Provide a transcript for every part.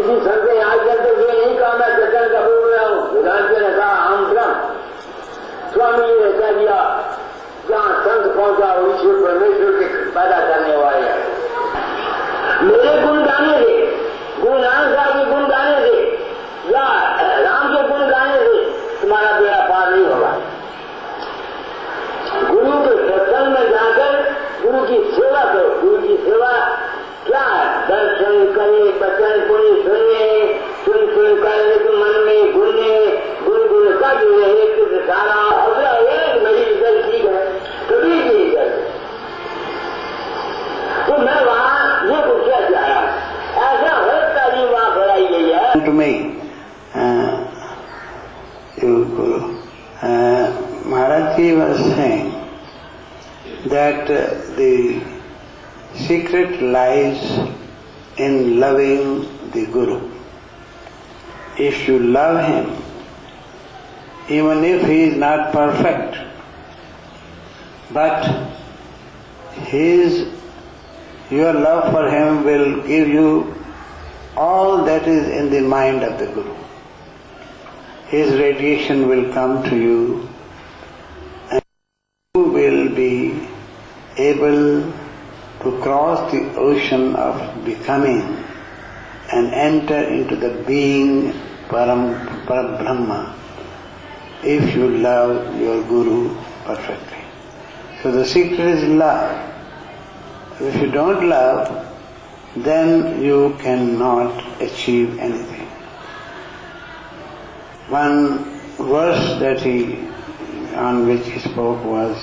किसी संत ने आज तक तो ये नहीं कहा मैं सत्संग का बोल रहा हूँ। वेदांत ने कहा हम ब्रह्म। स्वामी जी ने कह दिया जहाँ संत पहुंचा ईश्वर परमेश्वर के पैदा करने वाले मेरे गुण गाने से, गुरु नानक साहब के गुण गाने से या राम के गुण गाने से तुम्हारा बेड़ा पार नहीं होगा। गुरु के सत्संग में जाकर गुरु की सेवा करो। गुरु की सेवा क्या है? दर्शन करे, वचन पुण्य सुनने, सुन कर मन में गुनने, गुन का जो है एक सारा अगला एक मेरी इधर ठीक है कभी भी इधर। तो मैं वहां ये पूछा जा रहा ऐसा हर तारीफ वहां कराई गई है। To me, Maharaj Ji was saying that the secret lies in loving the Guru. If you love him, even if he is not perfect, but your love for him will give you all that is in the mind of the Guru. His radiation will come to you and you will be able to cross the ocean of becoming and enter into the being Parabrahma if you love your Guru perfectly. So the secret is love. If you don't love, then you cannot achieve anything. One verse that on which he spoke was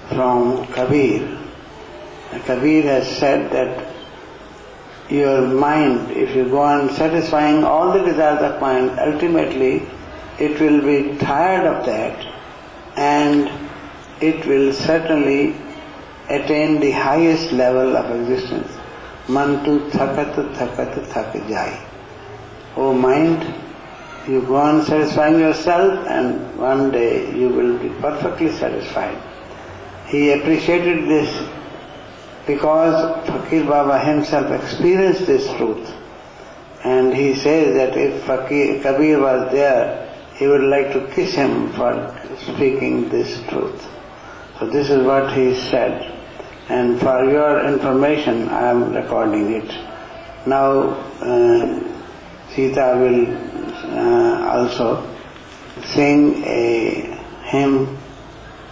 from Kabir. Kabir has said that your mind, if you go on satisfying all the desires of mind, ultimately it will be tired of that and it will certainly attain the highest level of existence. Mantu thakat thak jai. O mind, you go on satisfying yourself and one day you will be perfectly satisfied. He appreciated this because Fakir Baba himself experienced this truth. And he says that if Kabir was there, he would like to kiss him for speaking this truth. So this is what he said. And for your information, I am recording it. Now, Sita will also sing a hymn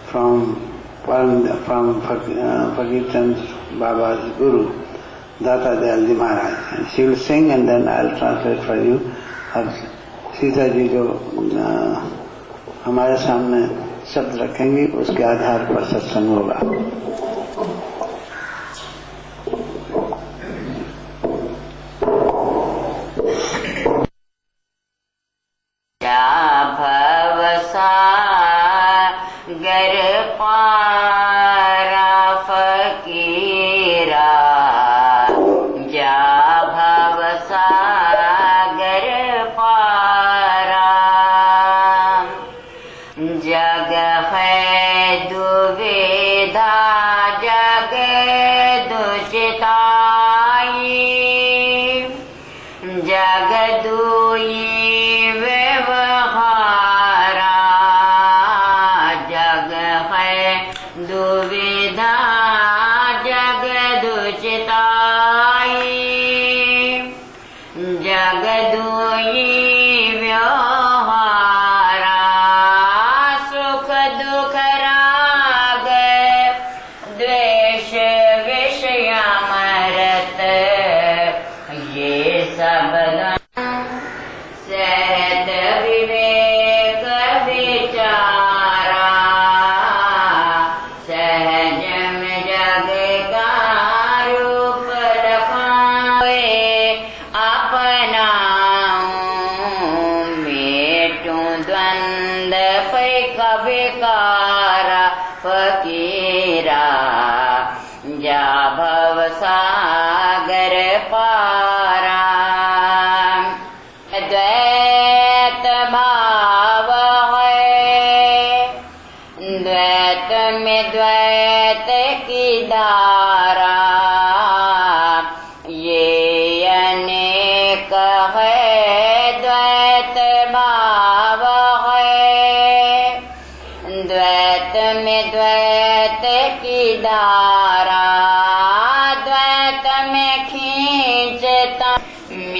from Fakir Chand Baba's Guru, Data Dayal Ji Maharaj. And she will sing and then I will translate for you. अब सीता जी जो हमारे सामने शब्द रखेंगी उसके आधार पर सत्संग होगा। जग है दुविधा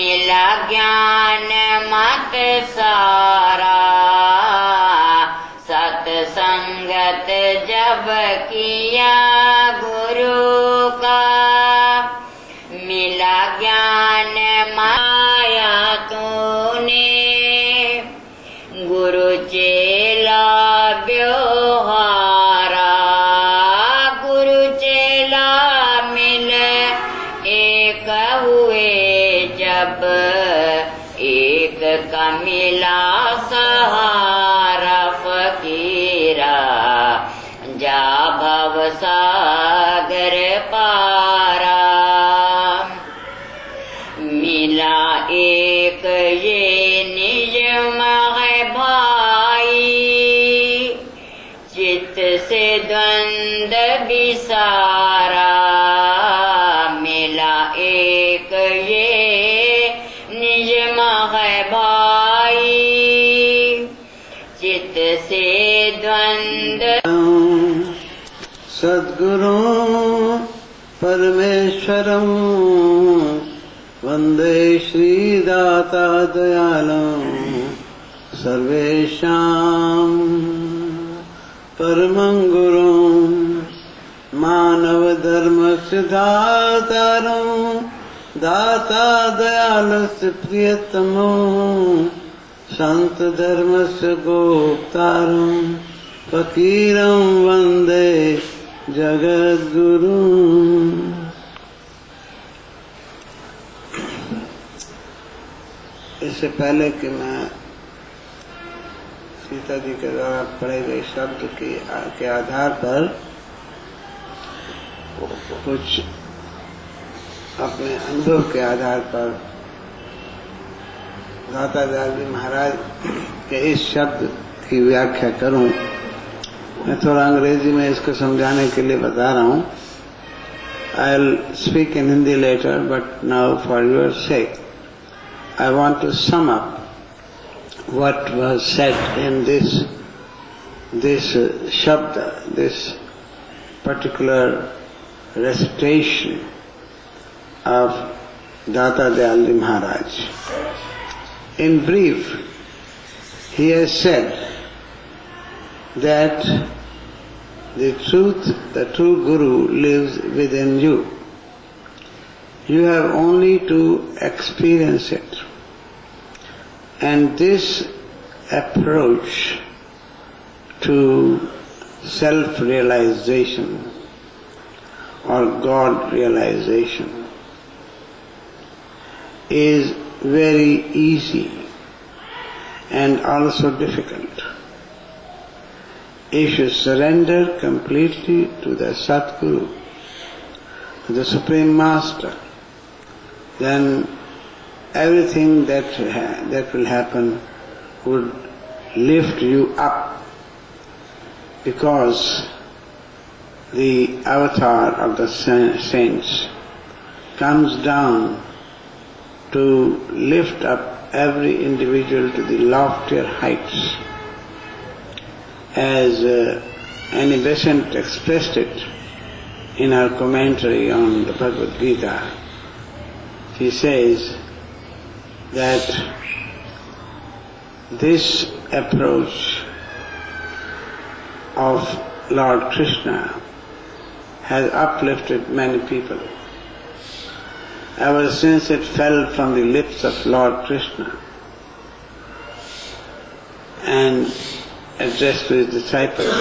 मिला ज्ञान मत सारा, सत्संगत जब किया गुरु का, मिला ज्ञान माया तूने, गुरु चेला व्यवहारा, गुरु चेला मिल एक हुए जब, एक का मिला सहारा फकीरा, जा भव सागर पारा। मिला एक ये निज है भाई, चित्त से द्वंद्व विसारा, मिला एक ये निज है भाई, चित्त से द्वंद्व। सद्गुरु परमेश्वरं वंदे श्रीदाता दयालं, सर्वेषां परमं गुरुं, मानवधर्मस्य दातारं, दाता दयालस्य प्रियतमो, संत धर्मस्य गोप्तारं, फकीरं वंदे जगद्गुरुं। इससे पहले कि मैं सीता जी के द्वारा पढ़े गए शब्द के आधार पर कुछ अपने अनुभव के आधार पर दाता दयाल जी महाराज के इस शब्द की व्याख्या करूं, मैं थोड़ा अंग्रेजी में इसको समझाने के लिए बता रहा हूं। I'll speak in Hindi later, but now for your sake I want to sum up what was said in this shabda, this particular recitation of Data Dayalji Maharaj. In brief, he has said that the true Guru lives within you. You have only to experience it. And this approach to self-realization or God realization is very easy and also difficult. If you surrender completely to the Satguru, to the Supreme Master, then everything that will happen would lift you up, because the avatar of the saints comes down to lift up every individual to the loftier heights. As Annie Besant expressed it in her commentary on the Bhagavad Gita, she says that this approach of Lord Krishna has uplifted many people. Ever since it fell from the lips of Lord Krishna and addressed to his disciples,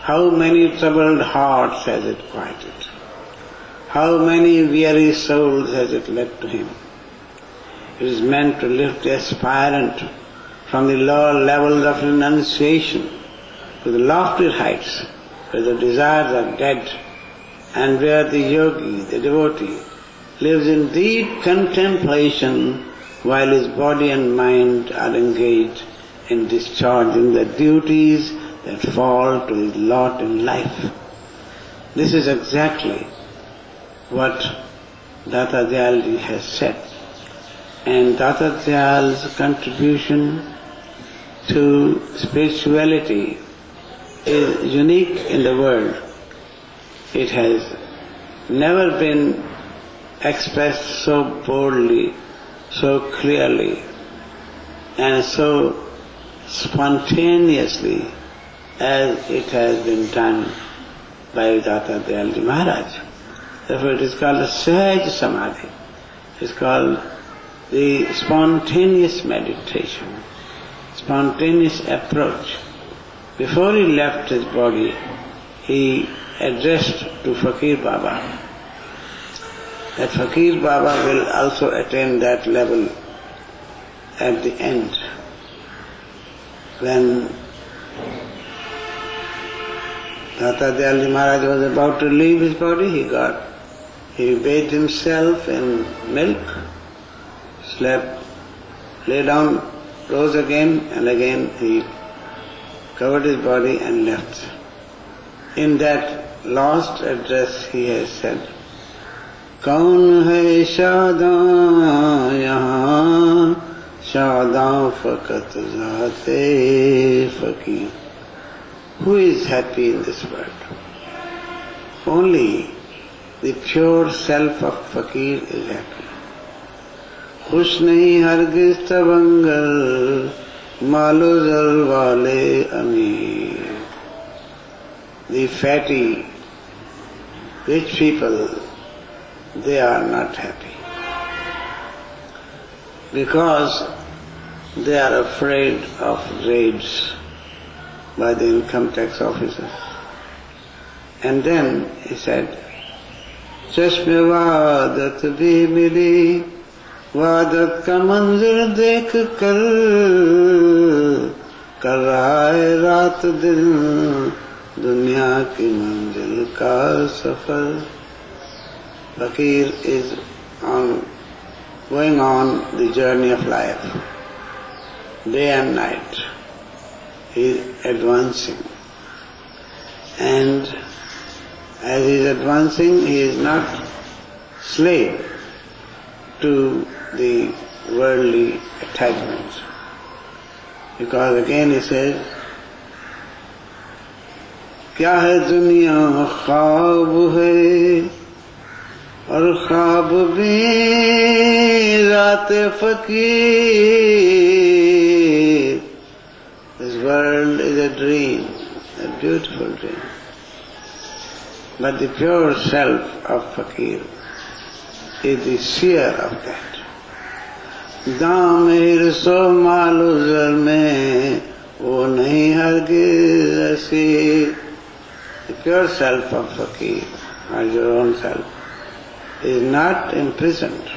how many troubled hearts has it quieted? How many weary souls has it led to him? It is meant to lift the aspirant from the lower levels of renunciation to the loftier heights where the desires are dead and where the yogi, the devotee, lives in deep contemplation while his body and mind are engaged in discharging the duties that fall to his lot in life. This is exactly what Data Dayalji has said. And Data Dayal's contribution to spirituality is unique in the world. It has never been expressed so boldly so clearly and so spontaneously as it has been done by Data Dayalji Maharaj. Therefore it is called a Sahaj Samadhi. It is called the spontaneous meditation, spontaneous approach. Before he left his body, he addressed to Fakir Baba that Fakir Baba will also attain that level at the end. When Data Dayalji Maharaj was about to leave his body, he bathed himself in milk, slept, lay down, rose again, and again he covered his body and left. In that last address he has said, "Kaun hai shadan yahan, shadan fakat zaate fakir." Who is happy in this world? Only the pure self of fakir is happy. Khush nahi hargiz tabangal, malo zar wale amir. The fatty, rich people, they are not happy because they are afraid of raids by the income tax officers. And then he said, Chashme Vadat bhi mili, Vadat ka manzar dekh kar raha hai raat din, Dunya ki manzil ka safar. Fakir is going on the journey of life, day and night. He is advancing. And as he is advancing, he is not slave to the worldly attachments. Because again he says, क्या है दुनिया ख्वाब है और ख्वाब भी रात फकीर. This world is a dream, a beautiful dream. But the pure self of fakir is the seer of that. दाम सो मालो ज़र में वो नहीं हरगिज़ Asir. The pure self of fakir, or your own self, is not imprisoned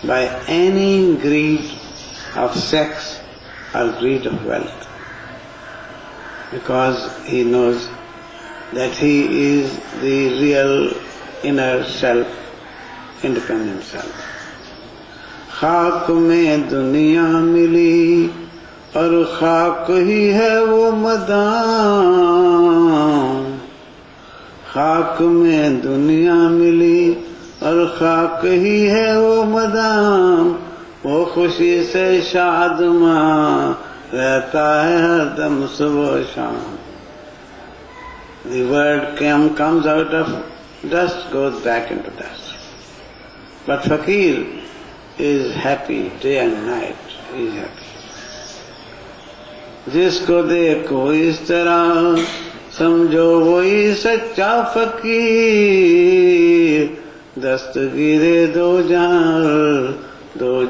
by any greed of sex or greed of wealth, because he knows that he is the real inner self, independent self. खाक में दुनिया मिली और खाक ही है वो madam. खाक में दुनिया मिली और खाक ही है वो मदाम. वो खुशी से शादमां रहता है हरदम सुबह शाम. The word comes out of dust, goes back into dust. But fakir is happy day and night. He is happy. जिसको देखो इस तरह समझो वही सच्चा फकीर. दस्तगीरे दो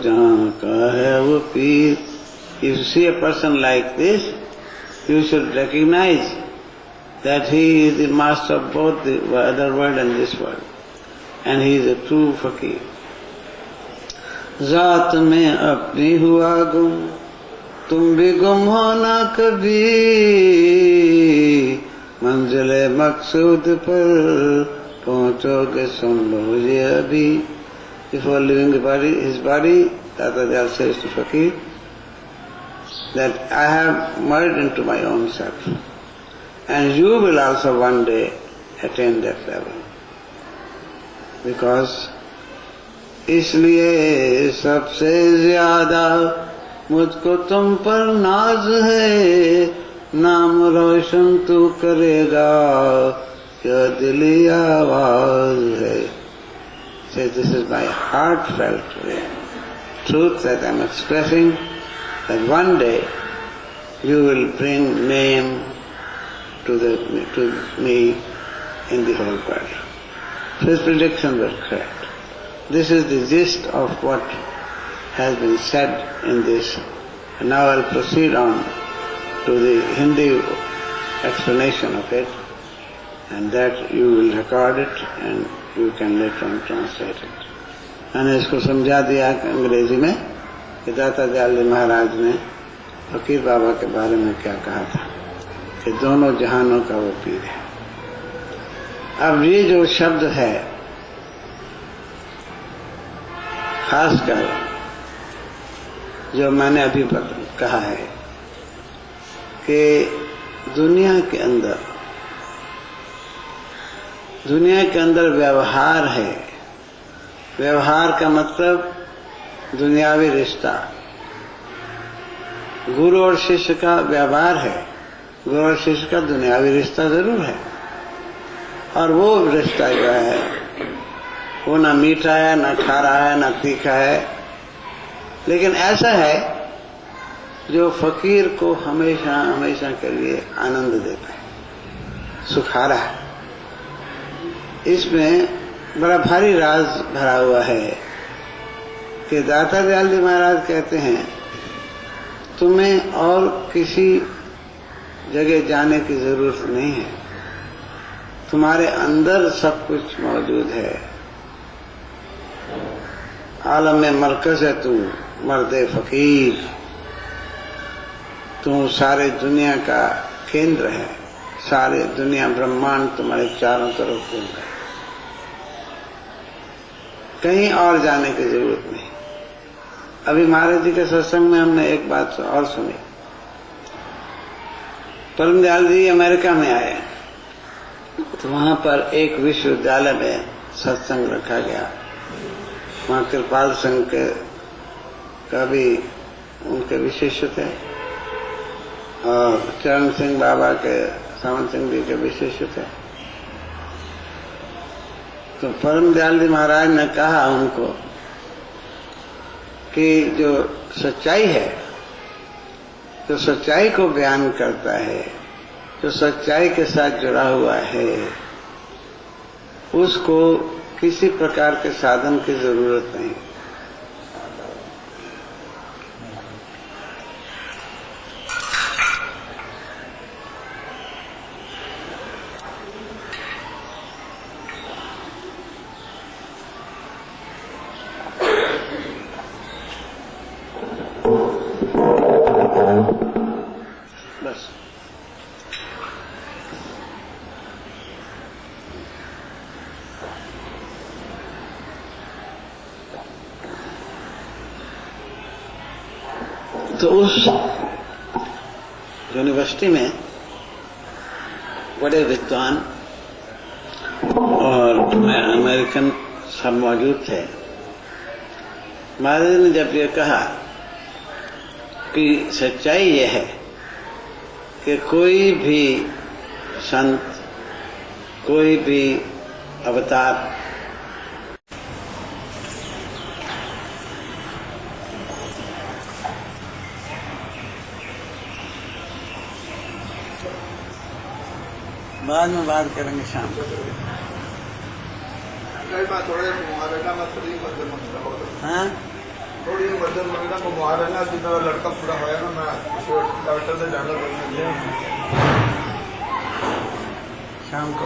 जहां का है वो पीर. If you see a person like this, you should recognize that he is the master of both the other world and this world, and he is a true fakir. ज़ात में अपनी हुआ गुम, तुम भी गुम होना कभी. मंजिले मकसूद पर पहुंचोगे सुन लो ये अभी. Before leaving his body, Data Dayal says to Fakir that I have merged into my own self, and you will also one day attain that level. Because इसलिए सबसे ज्यादा मुझको तुम पर नाज है. नाम रोशन तू करेगा क्या दिली आवाज है. Say, this is my heartfelt way truth that I am expressing, that one day you will bring name to me in the whole world. So his prediction was correct. This is the gist of what has been said in this. And now I'll proceed on to the Hindi explanation of it, and that you will record it and you can later on translate it. मैंने इसको समझा दिया अंग्रेजी में कि दाता दयाल महाराज ने फकीर बाबा के बारे में क्या कहा था कि दोनों जहानों का वो पीर है। अब ये जो शब्द है, खासकर जो मैंने अभी कहा है कि दुनिया के अंदर व्यवहार है। व्यवहार का मतलब दुनियावी रिश्ता। गुरु और शिष्य का व्यवहार है, गुरु और शिष्य का दुनियावी रिश्ता जरूर है। और वो रिश्ता जो है वो ना मीठा है, ना खारा है, ना तीखा है, लेकिन ऐसा है जो फकीर को हमेशा हमेशा के लिए आनंद देता है, सुखारा है। इसमें बड़ा भारी राज भरा हुआ है कि दाता दयाल जी महाराज कहते हैं तुम्हें और किसी जगह जाने की जरूरत नहीं है, तुम्हारे अंदर सब कुछ मौजूद है। आलम में मरकज है तू मर्दे फकीर, तू सारे दुनिया का केंद्र है, सारे दुनिया ब्रह्मांड तुम्हारे चारों तरफ घूम रहे, कहीं और जाने की जरूरत नहीं। अभी महाराज जी के सत्संग में हमने एक बात और सुनी। परम दयाल जी अमेरिका में आए तो वहां पर एक विश्वविद्यालय में सत्संग रखा गया। वहां कृपाल सिंह का भी उनके विशिष्य थे और चरण सिंह बाबा के, सावंत सिंह जी के विशिष्य थे। तो परम दयाल जी महाराज ने कहा उनको कि जो सच्चाई है, जो सच्चाई को बयान करता है, जो सच्चाई के साथ जुड़ा हुआ है, उसको किसी प्रकार के साधन की जरूरत नहीं। बस तो उस यूनिवर्सिटी में बड़े विद्वान और अमेरिकन सब मौजूद थे। महाराज ने जब ये कहा कि सच्चाई ये है कि कोई भी संत, कोई भी अवतार बाद में बात करेंगे शाम को। हाँ थोड़ी मदद वगैरह को बाहर है ना, जितना लड़का पूरा होया ना, मैं डॉक्टर से जाना पड़ेगा शाम को।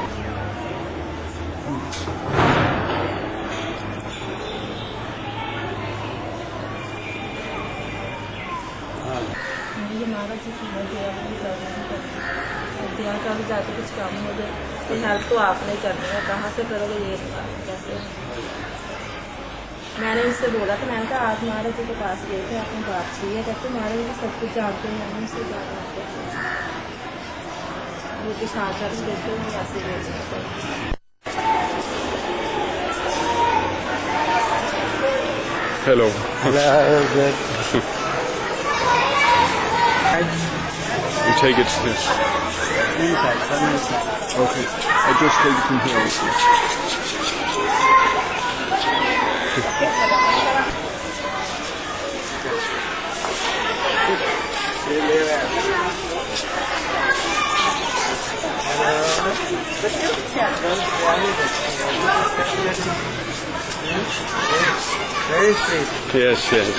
ये महाराज जी की दिया का भी जाके कुछ काम हो जाए तो हेल्प तो आपने करनी है, कहाँ से करोगे ये कैसे। मैंने इनसे बोला था, मैंने कहा आज महाराज जी के पास गए थे, आपने बात की है, कहते महाराज जी सब कुछ जानते हैं, मैंने उससे बात करते हैं वो कुछ आकर देते हैं ऐसे भेजते। Hello. You take it to this. Okay. I just take it from here. Very sweet. Yes, yes.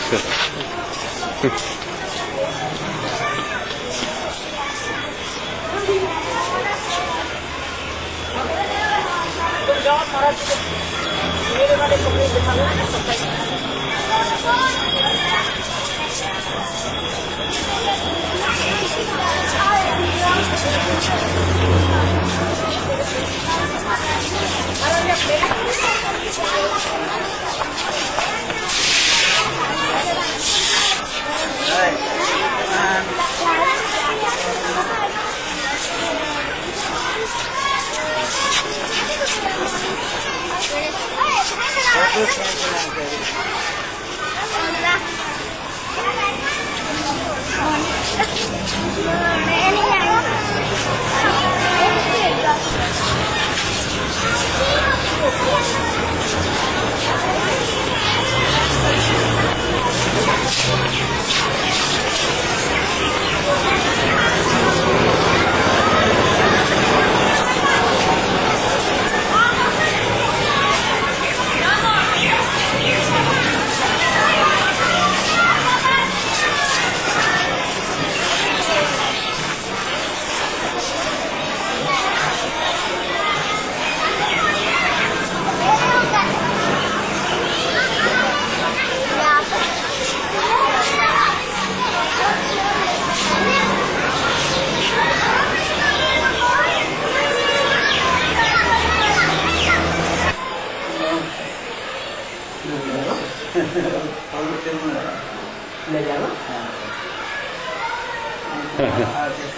ले जाओ।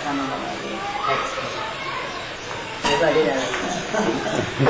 खाना बना दिया।